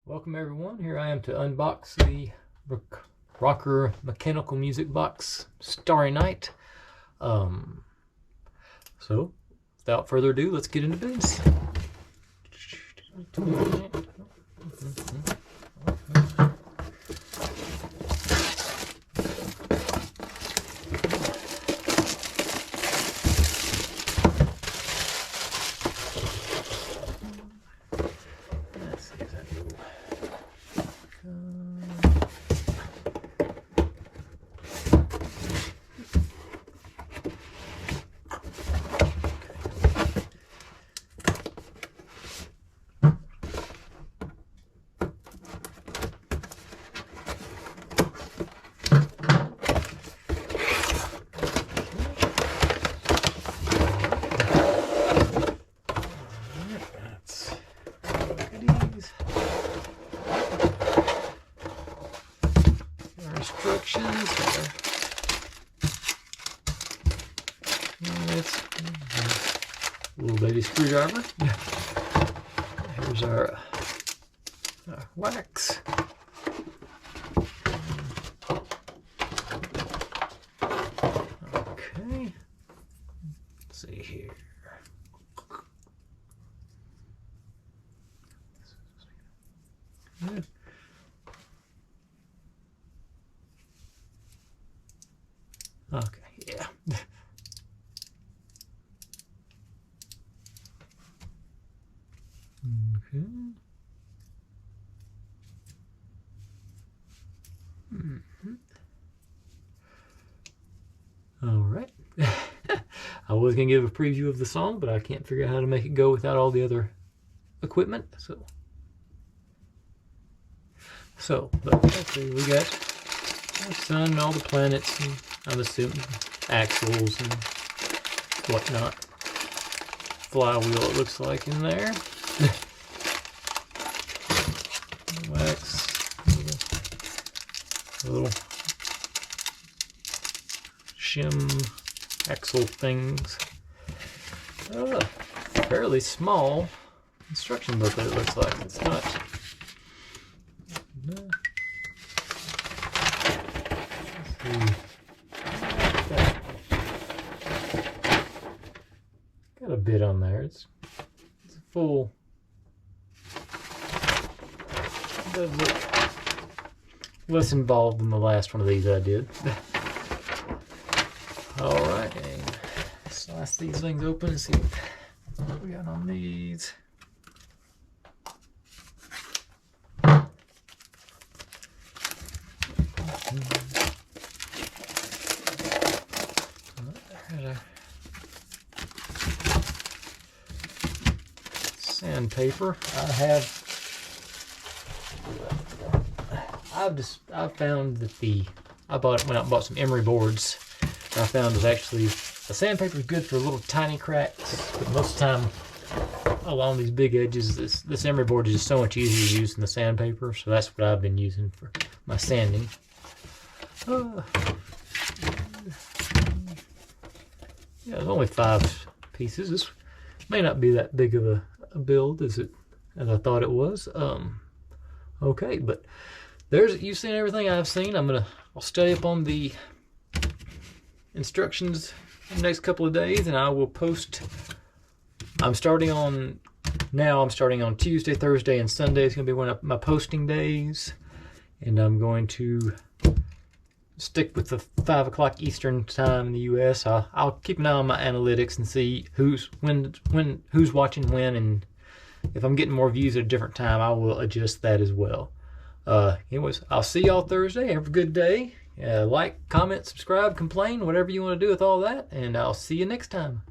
Welcome everyone, here I am to unbox the ROKR mechanical music box Starry Night. So without further ado, let's get into business. Instructions. It's a little baby screwdriver. Here's our wax. Okay. Let's see here. Yeah. Okay, yeah. Okay. All right. I was gonna give a preview of the song, but I can't figure out how to make it go without all the other equipment. So let's see, we got our sun and all the planets, and I'm assuming axles and whatnot. Flywheel, it looks like, in there. Wax, little shim axle things. Fairly small instruction booklet, it looks like. It's not. Got a bit on there. It's a full. It does look less involved than the last one of these I did. All right, and slice these things open and see what we got on these. Sandpaper. I've found that went out and bought some emery boards. And I found that actually the sandpaper is good for little tiny cracks, but most of the time along these big edges, this emery board is just so much easier to use than the sandpaper. So that's what I've been using for my sanding. Yeah, there's only 5 pieces. This may not be that big of a build as I thought it was. Okay, but you've seen everything I've seen. I'll study up on the instructions in the next couple of days, and I will post. I'm starting on Tuesday, Thursday, and Sunday. It's gonna be one of my posting days, and I'm going to stick with the 5 o'clock Eastern time in the US. I'll keep an eye on my analytics and see who's watching when, and if I'm getting more views at a different time, I will adjust that as well. Anyways, I'll see y'all Thursday. Have a good day. Like, comment, subscribe, complain, whatever you want to do with all that, and I'll see you next time.